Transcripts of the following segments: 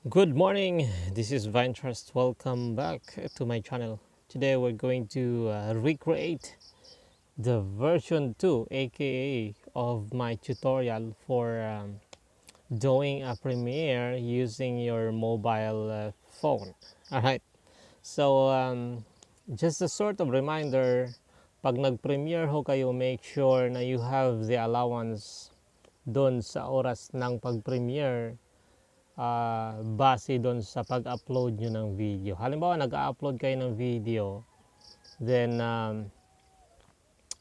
Good morning, this is Vine Trust. Welcome back to my channel. Today we're going to recreate the version 2 aka of my tutorial for doing a premiere using your mobile phone. Alright, so just a sort of reminder, pag nag-premiere ho kayo, make sure na you have the allowance doon sa oras ng pag-premiere base doon sa pag-upload nyo ng video. Halimbawa, nag-upload kayo ng video, then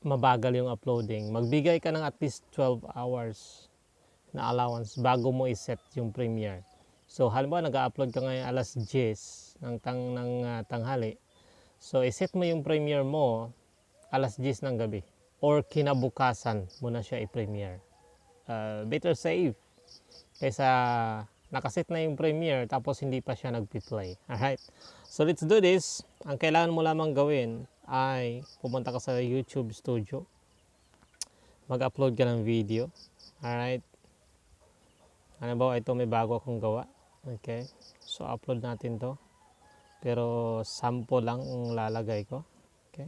mabagal yung uploading. Magbigay ka ng at least 12 hours na allowance bago mo iset yung premiere. So, halimbawa, nag-upload ka ngayon alas 10 ng tanghali. So, iset mo yung premiere mo alas 10 ng gabi. Or kinabukasan mo na siya i-premiere. Better safe kaysa nakaset na yung premiere tapos hindi pa siya nagpi-play. Alright? So let's do this. Ang kailangan mo lamang gawin ay pumunta ka sa YouTube studio. Mag-upload ka ng video. Alright? Ano ba? Ito may bago akong gawa. Okay? So upload natin to. Pero sample lang ang lalagay ko. Okay?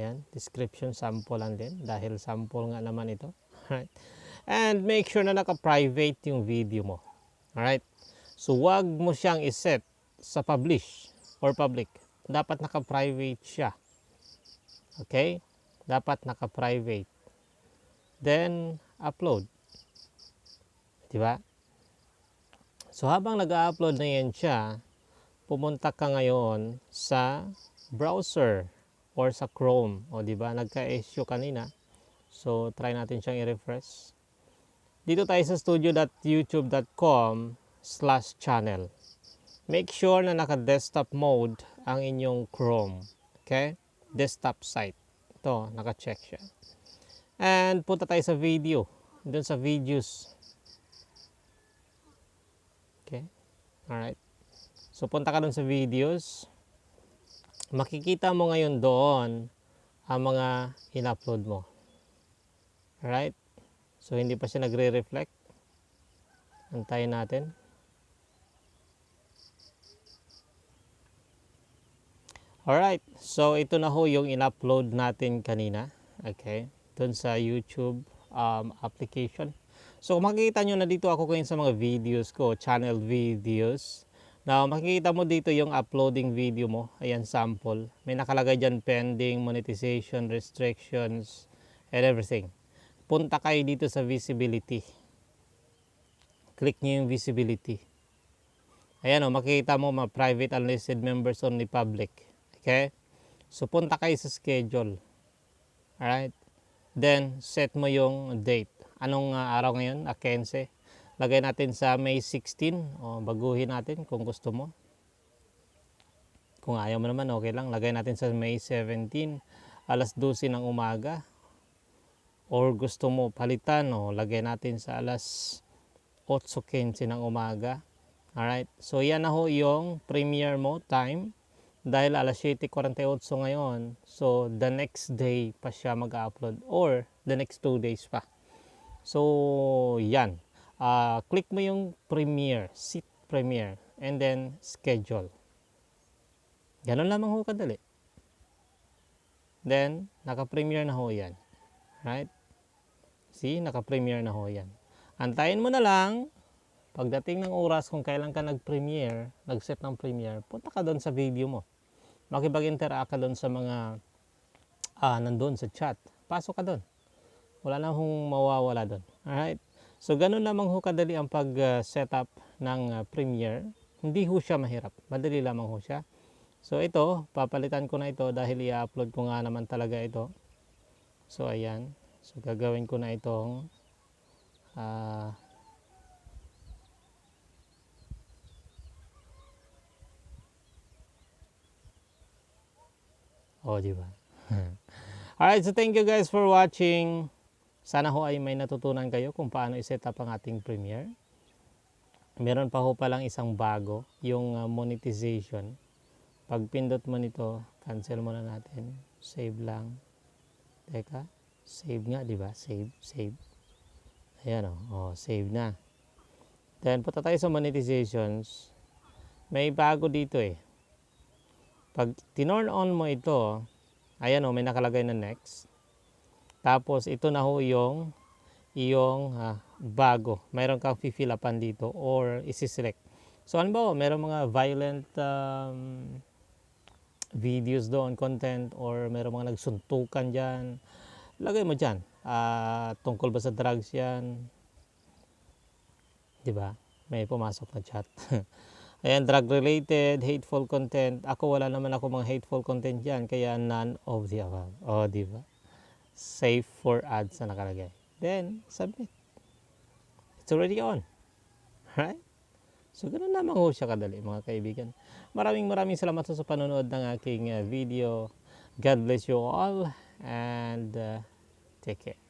Ayan. Description sample lang din. Dahil sample nga naman ito. Alright? And make sure na naka-private yung video mo. Alright? So, wag mo siyang iset sa publish or public. Dapat naka-private siya. Okay? Dapat naka-private. Then, upload. Diba? So, habang nag-upload na yan siya, pumunta ka ngayon sa browser or sa Chrome. O, diba? Nagka-issue kanina. So, try natin siyang i-refresh. Dito tayo sa studio.youtube.com/channel. Make sure na naka-desktop mode ang inyong Chrome. Okay? Desktop site. Ito, naka-check siya. And punta tayo sa video. Doon sa videos. Okay? Alright. So, punta ka doon sa videos. Makikita mo ngayon doon ang mga in-upload mo. Alright? So, hindi pa siya nagre-reflect. Antayin natin. Alright. So, ito na ho yung in-upload natin kanina. Okay. Doon sa YouTube application. So, makikita nyo na dito ako ngayon sa mga videos ko, channel videos. Now, makikita mo dito yung uploading video mo. Ayan, sample. May nakalagay dyan pending, monetization, restrictions, and everything. Punta kayo dito sa visibility. Click nyo yung visibility. Ayan o, makikita mo private, unlisted, members only, public. Okay? So, punta kayo sa schedule. Alright? Then, set mo yung date. Anong araw ngayon? 15. Lagay natin sa May 16. O, baguhin natin kung gusto mo. Kung ayaw mo naman, okay lang. Lagay natin sa May 17, alas 12 ng umaga. Or gusto mo palitan, o lagay natin sa alas 8:15 ng umaga. Alright, so yan na ho yung premiere mo time. Dahil alas 7:48 ngayon, so the next day pa siya mag-upload or the next 2 days pa. So yan, click mo yung premiere, set premiere, and then schedule. Ganun lamang ho kadali. Then, naka-premiere na ho yan. Right? See, naka-premiere na ho yan. Antayin mo na lang, pagdating ng oras kung kailan ka nag-premiere, nag-set ng premiere, punta ka doon sa video mo. Makipag-interact ka doon sa mga nandun sa chat. Pasok ka doon. Wala na hong mawawala doon. Alright? So, ganun lamang ho kadali ang pag-setup ng premiere. Hindi ho siya mahirap. Madali lamang ho siya. So, ito, papalitan ko na ito dahil i-upload ko nga naman talaga ito. So, ayan. So, gagawin ko na itong di ba? Alright, so thank you guys for watching. Sana ho ay may natutunan kayo kung paano i-set up ang ating premiere. Meron pa ho palang isang bago, yung monetization. Pag pindot mo nito, cancel muna natin. Save lang. Teka. Save nga, di ba? Save. Ayan o. Save na. Then, punta tayo sa monetizations. May bago dito eh. Pag tinorn on mo ito, ayan o, may nakalagay na next. Tapos, ito na ho yung bago. Mayroon kang fill upan dito or isi-select. So, ano ba? Mayroon mga violent videos doon, content, or mayroon mga nagsuntukan dyan. Lagay mo dyan. Tungkol ba sa drugs yan? Diba? May pumasok na chat. Ayan, drug-related, hateful content. Ako, wala naman ako mga hateful content dyan, kaya none of the above. O, diba? Safe for ads na nakalagay. Then, submit. It's already on. Right? So, ganun lamang ho siya kadali, mga kaibigan. Maraming salamat sa panonood ng aking video. God bless you all and take care.